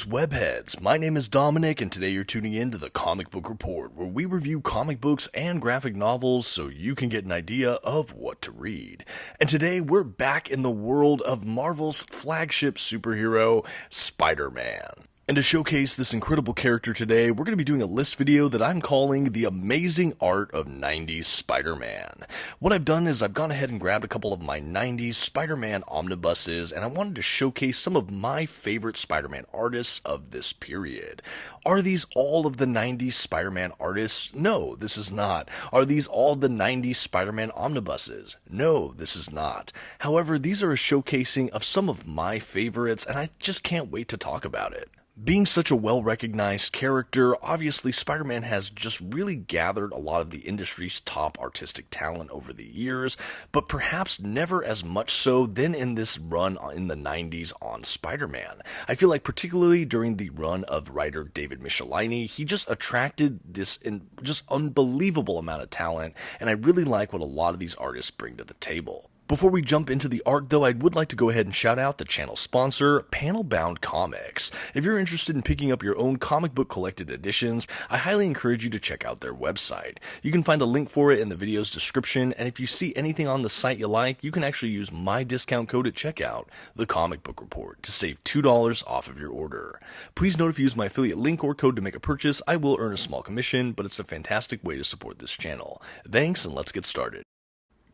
webheads, my name is Dominic and today you're tuning in to the Comic Book Report, where we review comic books and graphic novels so you can get an idea of what to read. And today we're back in the world of Marvel's flagship superhero, Spider-Man. And to showcase this incredible character today, we're going to be doing a list video that I'm calling The Amazing Art of 90s Spider-Man. What I've done is I've gone ahead and grabbed a couple of my 90s Spider-Man omnibuses, and I wanted to showcase some of my favorite Spider-Man artists of this period. Are these all of the 90s Spider-Man artists? No, this is not. Are these all the 90s Spider-Man omnibuses? No, this is not. However, these are a showcasing of some of my favorites, and I just can't wait to talk about it. Being such a well-recognized character, obviously Spider-Man has just really gathered a lot of the industry's top artistic talent over the years, but perhaps never as much so than in this run in the 90s on Spider-Man. I feel like particularly during the run of writer David Michelinie, he just attracted this just unbelievable amount of talent, and I really like what a lot of these artists bring to the table. Before we jump into the art, though, I would like to go ahead and shout out the channel sponsor, Panel-Bound Comics. If you're interested in picking up your own comic book collected editions, I highly encourage you to check out their website. You can find a link for it in the video's description, and if you see anything on the site you like, you can actually use my discount code at checkout, TheComicBookReport, to save $2 off of your order. Please note if you use my affiliate link or code to make a purchase, I will earn a small commission, but it's a fantastic way to support this channel. Thanks, and let's get started.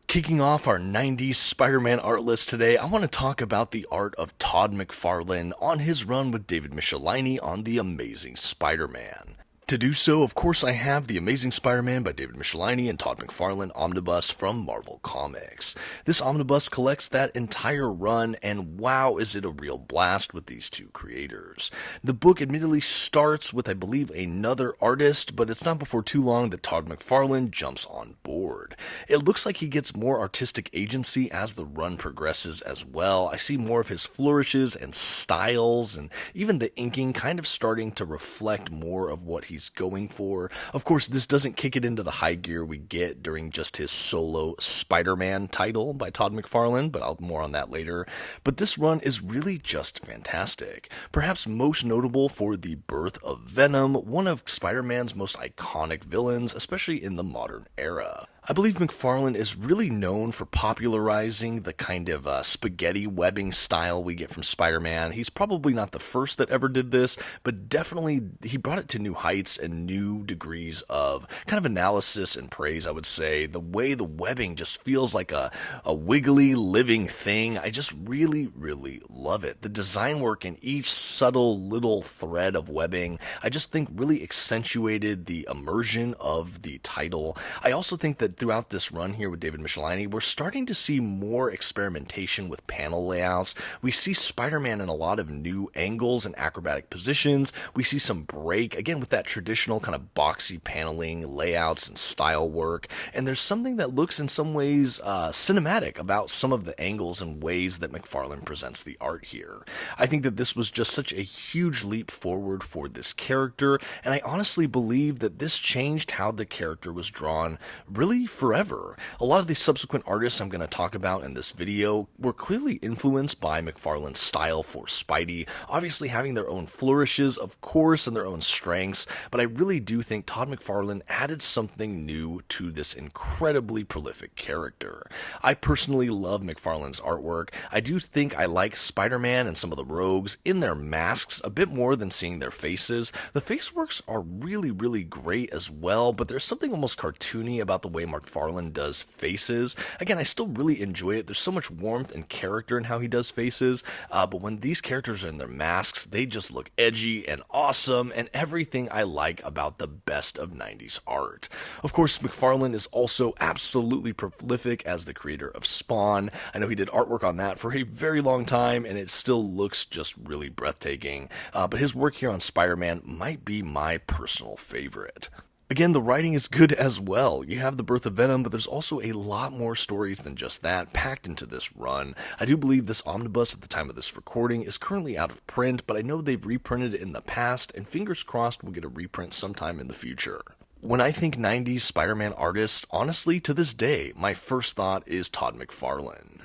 Kicking off our 90s Spider-Man art list today, I want to talk about the art of Todd McFarlane on his run with David Michelinie on The Amazing Spider-Man. To do so, of course, I have The Amazing Spider-Man by David Michelinie and Todd McFarlane omnibus from Marvel Comics. This omnibus collects that entire run, and wow, is it a real blast with these two creators. The book admittedly starts with, I believe, another artist, but it's not before too long that Todd McFarlane jumps on board. It looks like he gets more artistic agency as the run progresses as well. I see more of his flourishes and styles, and even the inking kind of starting to reflect more of what he's going for. Of course, this doesn't kick it into the high gear we get during just his solo Spider-Man title by Todd McFarlane, but I'll more on that later. But this run is really just fantastic. Perhaps most notable for the birth of Venom, one of Spider-Man's most iconic villains, especially in the modern era. I believe McFarlane is really known for popularizing the kind of spaghetti webbing style we get from Spider-Man. He's probably not the first that ever did this, but definitely he brought it to new heights and new degrees of kind of analysis and praise, I would say. The way the webbing just feels like a wiggly, living thing. I just really, really love it. The design work in each subtle little thread of webbing, I just think really accentuated the immersion of the title. I also think that throughout this run here with David Michelinie, we're starting to see more experimentation with panel layouts. We see Spider-Man in a lot of new angles and acrobatic positions. We see some break, again, with that traditional kind of boxy paneling, layouts, and style work. And there's something that looks in some ways cinematic about some of the angles and ways that McFarlane presents the art here. I think that this was just such a huge leap forward for this character, and I honestly believe that this changed how the character was drawn really forever. A lot of the subsequent artists I'm going to talk about in this video were clearly influenced by McFarlane's style for Spidey, obviously having their own flourishes, of course, and their own strengths, but I really do think Todd McFarlane added something new to this incredibly prolific character. I personally love McFarlane's artwork. I do think I like Spider-Man and some of the rogues in their masks a bit more than seeing their faces. The face works are really, really great as well, but there's something almost cartoony about the way McFarlane does faces. Again, I still really enjoy it. There's so much warmth and character in how he does faces, but when these characters are in their masks, they just look edgy and awesome, and everything I like about the best of 90s art. Of course, McFarlane is also absolutely prolific as the creator of Spawn. I know he did artwork on that for a very long time, and it still looks just really breathtaking, but his work here on Spider-Man might be my personal favorite. Again, the writing is good as well. You have the birth of Venom, but there's also a lot more stories than just that packed into this run. I do believe this omnibus at the time of this recording is currently out of print, but I know they've reprinted it in the past, and fingers crossed we'll get a reprint sometime in the future. When I think 90s Spider-Man artists, honestly, to this day, my first thought is Todd McFarlane.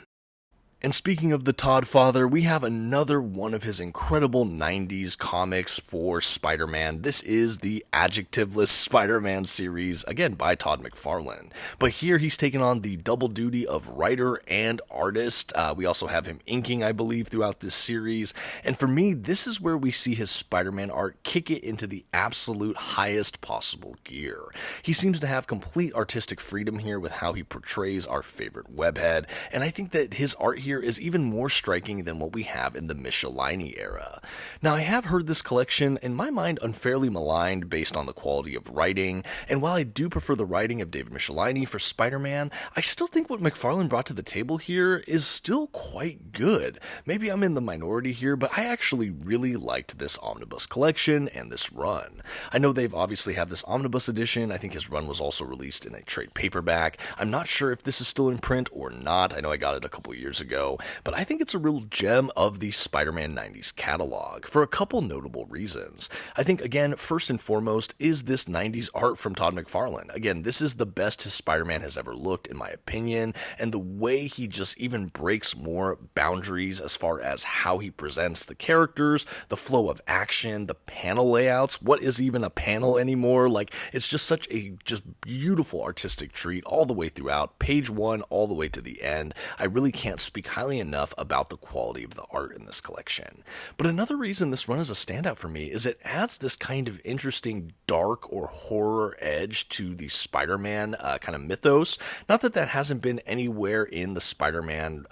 And speaking of the Todd father, we have another one of his incredible 90s comics for Spider-Man. This is the adjectiveless Spider-Man series, again by Todd McFarlane. But here he's taken on the double duty of writer and artist. We also have him inking, I believe, throughout this series. And for me, this is where we see his Spider-Man art kick it into the absolute highest possible gear. He seems to have complete artistic freedom here with how he portrays our favorite webhead, and I think that his art here is even more striking than what we have in the Michelinie era. Now, I have heard this collection, in my mind, unfairly maligned based on the quality of writing, and while I do prefer the writing of David Michelinie for Spider-Man, I still think what McFarlane brought to the table here is still quite good. Maybe I'm in the minority here, but I actually really liked this Omnibus collection and this run. I know they've obviously have this Omnibus edition. I think his run was also released in a trade paperback. I'm not sure if this is still in print or not. I know I got it a couple years ago, but I think it's a real gem of the Spider-Man 90s catalog for a couple notable reasons. I think, again, first and foremost is this 90s art from Todd McFarlane. Again, this is the best his Spider-Man has ever looked, in my opinion, and the way he just even breaks more boundaries as far as how he presents the characters, the flow of action, the panel layouts. What is even a panel anymore? Like, it's just such a just beautiful artistic treat all the way throughout, page one all the way to the end. I really can't speak highly enough about the quality of the art in this collection. But another reason this run is a standout for me is it adds this kind of interesting dark or horror edge to the Spider-Man kind of mythos. Not that that hasn't been anywhere in the Spider-Man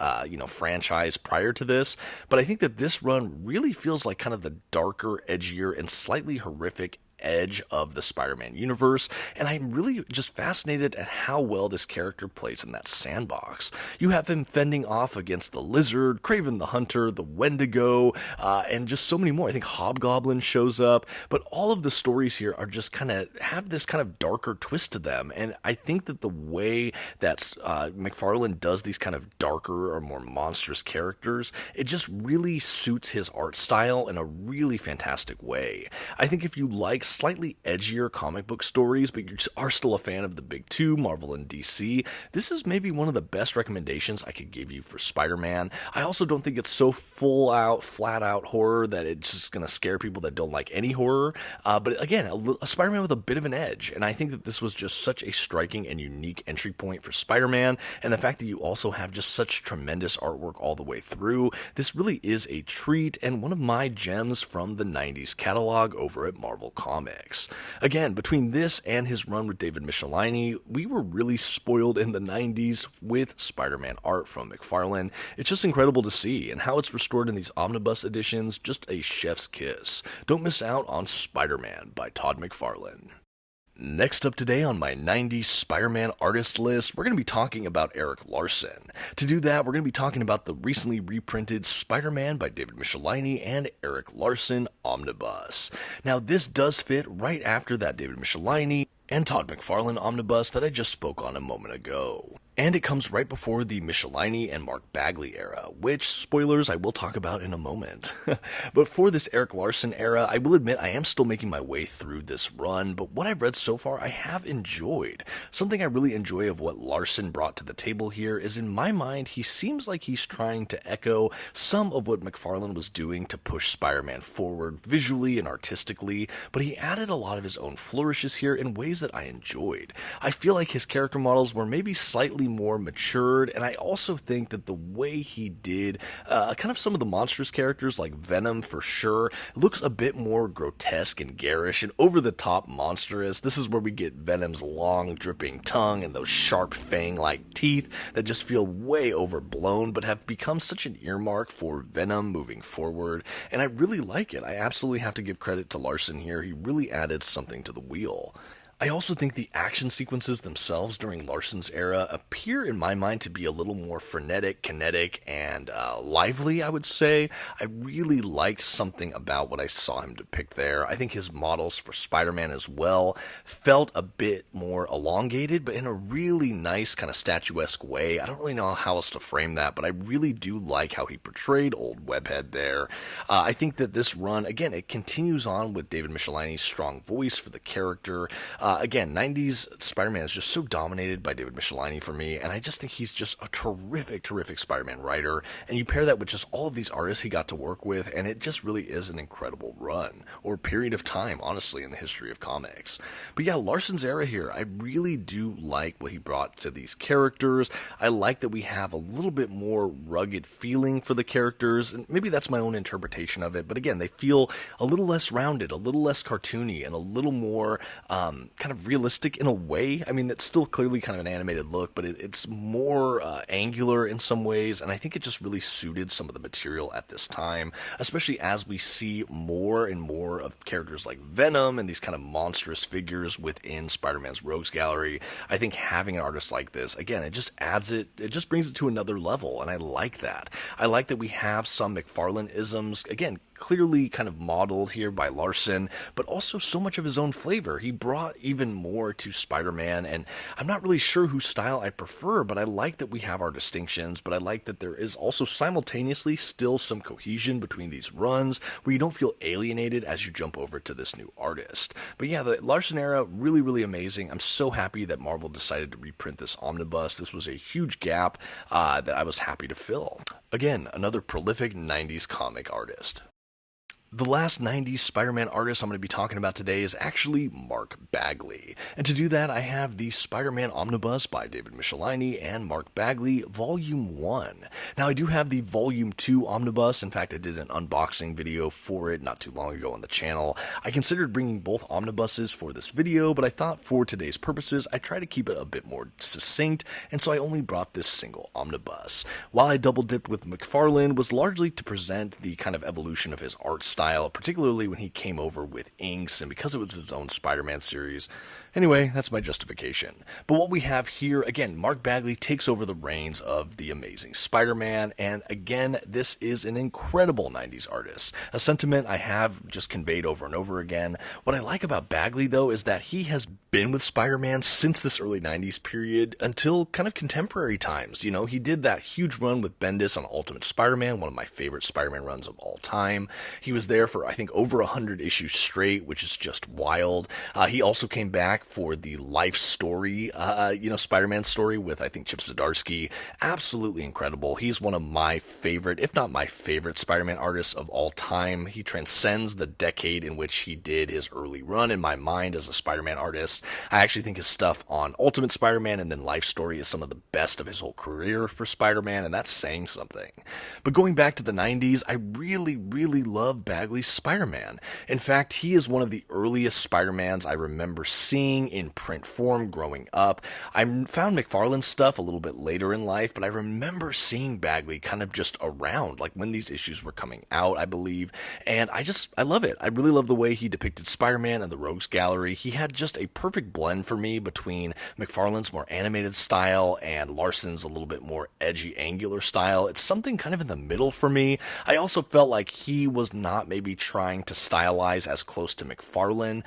franchise prior to this, but I think that this run really feels like kind of the darker, edgier, and slightly horrific edge of the Spider-Man universe, and I'm really just fascinated at how well this character plays in that sandbox. You have him fending off against the Lizard, Kraven the Hunter, the Wendigo, and just so many more. I think Hobgoblin shows up, but all of the stories here are just kind of have this kind of darker twist to them, and I think that the way that McFarlane does these kind of darker or more monstrous characters, it just really suits his art style in a really fantastic way. I think if you like slightly edgier comic book stories, but you are still a fan of the big two, Marvel and DC, this is maybe one of the best recommendations I could give you for Spider-Man. I also don't think it's so full out, flat out horror that it's just going to scare people that don't like any horror. But again, a Spider-Man with a bit of an edge, and I think that this was just such a striking and unique entry point for Spider-Man, and the fact that you also have just such tremendous artwork all the way through, this really is a treat and one of my gems from the 90s catalog over at Marvel Comics. Again, between this and his run with David Michelinie, we were really spoiled in the 90s with Spider-Man art from McFarlane. It's just incredible to see, and how it's restored in these omnibus editions, just a chef's kiss. Don't miss out on Spider-Man by Todd McFarlane. Next up today on my 90s Spider-Man artist list, we're going to be talking about Erik Larsen. To do that, we're going to be talking about the recently reprinted Spider-Man by David Michelinie and Erik Larsen Omnibus. Now, this does fit right after that David Michelinie and Todd McFarlane Omnibus that I just spoke on a moment ago. And it comes right before the Michelinie and Mark Bagley era, which, spoilers, I will talk about in a moment. But for this Erik Larsen era, I will admit I am still making my way through this run, but what I've read so far I have enjoyed. Something I really enjoy of what Larsen brought to the table here is, in my mind, he seems like he's trying to echo some of what McFarlane was doing to push Spider-Man forward visually and artistically, but he added a lot of his own flourishes here in ways that I enjoyed. I feel like his character models were maybe slightly more matured, and I also think that the way he did kind of some of the monstrous characters like Venom for sure looks a bit more grotesque and garish and over the top monstrous. This is where we get Venom's long dripping tongue and those sharp fang-like teeth that just feel way overblown but have become such an earmark for Venom moving forward, and I really like it. I absolutely have to give credit to Larsen here. He really added something to the wheel. I also think the action sequences themselves during Larsen's era appear in my mind to be a little more frenetic, kinetic, and lively, I would say. I really liked something about what I saw him depict there. I think his models for Spider-Man as well felt a bit more elongated, but in a really nice kind of statuesque way. I don't really know how else to frame that, but I really do like how he portrayed old Webhead there. I think that this run, again, it continues on with David Michelinie's strong voice for the character. Again, 90s Spider-Man is just so dominated by David Michelinie for me, and I just think he's just a terrific Spider-Man writer, and you pair that with just all of these artists he got to work with, and it just really is an incredible run, or period of time, honestly, in the history of comics. But yeah, Larsen's era here, I really do like what he brought to these characters. I like that we have a little bit more rugged feeling for the characters, and maybe that's my own interpretation of it, but again, they feel a little less rounded, a little less cartoony, and a little more kind of realistic in a way. I mean, it's still clearly kind of an animated look, but it's more angular in some ways, and I think it just really suited some of the material at this time, especially as we see more and more of characters like Venom and these kind of monstrous figures within Spider-Man's Rogues Gallery. I think having an artist like this, again, it just adds it just brings it to another level, and I like that. I like that we have some McFarlane-isms, again, clearly kind of modeled here by Larsen, but also so much of his own flavor. He brought even more to Spider-Man, and I'm not really sure whose style I prefer, but I like that we have our distinctions, but I like that there is also simultaneously still some cohesion between these runs, where you don't feel alienated as you jump over to this new artist. But yeah, the Larsen era, really amazing. I'm so happy that Marvel decided to reprint this omnibus. This was a huge gap that I was happy to fill. Again, another prolific 90s comic artist. The last 90s Spider-Man artist I'm going to be talking about today is actually Mark Bagley. And to do that, I have the Spider-Man Omnibus by David Michelinie and Mark Bagley, Volume 1. Now, I do have the Volume 2 Omnibus. In fact, I did an unboxing video for it not too long ago on the channel. I considered bringing both omnibuses for this video, but I thought for today's purposes, I'd try to keep it a bit more succinct, and so I only brought this single omnibus. While I double-dipped with McFarlane was largely to present the kind of evolution of his art style, particularly when he came over with inks and because it was his own Spider-Man series. Anyway, that's my justification. But what we have here, again, Mark Bagley takes over the reins of the Amazing Spider-Man, and again, this is an incredible 90s artist. A sentiment I have just conveyed over and over again. What I like about Bagley, though, is that he has been with Spider-Man since this early 90s period until kind of contemporary times. You know, he did that huge run with Bendis on Ultimate Spider-Man, one of my favorite Spider-Man runs of all time. He was there for, I think, over 100 issues straight, which is just wild. He also came back for the life story, Spider-Man story with, I think, Chip Zdarsky. Absolutely incredible. He's one of my favorite, if not my favorite, Spider-Man artists of all time. He transcends the decade in which he did his early run in my mind as a Spider-Man artist. I actually think his stuff on Ultimate Spider-Man and then Life Story is some of the best of his whole career for Spider-Man, and that's saying something. But going back to the 90s, I really love Bagley's Spider-Man. In fact, he is one of the earliest Spider-Mans I remember seeing in print form growing up. I found McFarlane's stuff a little bit later in life, but I remember seeing Bagley kind of just around, like when these issues were coming out, I believe, and I love it. I really love the way he depicted Spider-Man and the Rogues Gallery. He had just a perfect blend for me between McFarlane's more animated style and Larsen's a little bit more edgy, angular style. It's something kind of in the middle for me. I also felt like he was not maybe trying to stylize as close to McFarlane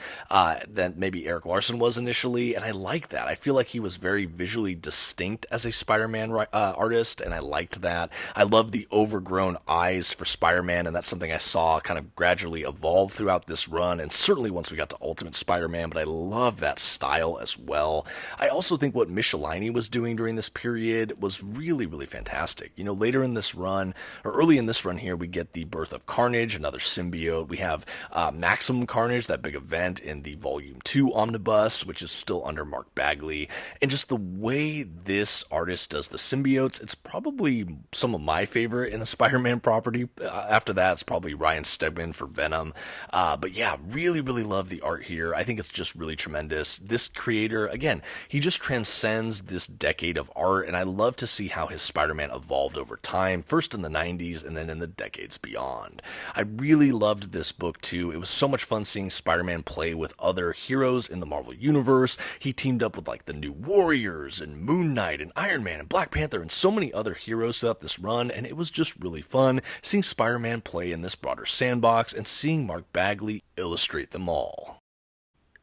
than maybe Erik Larsen was initially, and I like that. I feel like he was very visually distinct as a Spider-Man artist, and I liked that. I love the overgrown eyes for Spider-Man, and that's something I saw kind of gradually evolve throughout this run, and certainly once we got to Ultimate Spider-Man, but I love that style as well. I also think what Michelinie was doing during this period was really fantastic. You know, later in this run, or early in this run here, we get the birth of Carnage, another symbiote. We have Maximum Carnage, that big event in the Volume 2 Omnibus, which is still under Mark Bagley. And just the way this artist does the symbiotes, it's probably some of my favorite in a Spider-Man property. After that, it's probably Ryan Stegman for Venom. But yeah, really love the art here. I think it's just really tremendous. This creator, again, he just transcends this decade of art, and I love to see how his Spider-Man evolved over time, first in the 90s and then in the decades beyond. I really loved this book too. It was so much fun seeing Spider-Man play with other heroes in the Marvel Universe. He teamed up with like the New Warriors and Moon Knight and Iron Man and Black Panther and so many other heroes throughout this run, and it was just really fun seeing Spider-Man play in this broader sandbox and seeing Mark Bagley illustrate them all.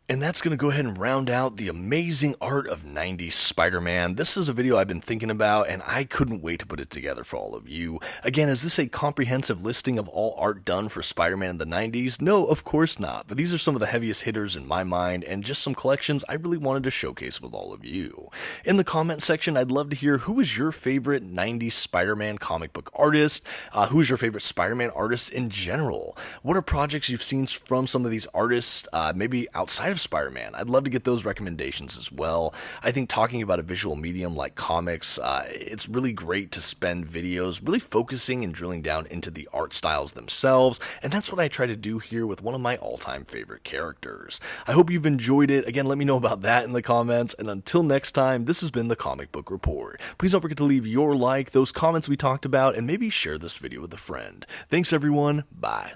And that's going to go ahead and round out the amazing art of 90s Spider-Man. This is a video I've been thinking about, and I couldn't wait to put it together for all of you. Again, is this a comprehensive listing of all art done for Spider-Man in the 90s? No, of course not, but these are some of the heaviest hitters in my mind, and just some collections I really wanted to showcase with all of you. In the comment section, I'd love to hear who is your favorite 90s Spider-Man comic book artist, who is your favorite Spider-Man artist in general. What are projects you've seen from some of these artists, maybe outside of Spider-Man? I'd love to get those recommendations as well. I think talking about a visual medium like comics, it's really great to spend videos really focusing and drilling down into the art styles themselves, and that's what I try to do here with one of my all-time favorite characters. I hope you've enjoyed it. Again, let me know about that in the comments, and until next time, this has been the Comic Book Report. Please don't forget to leave your like, those comments we talked about, and maybe share this video with a friend. Thanks everyone, bye.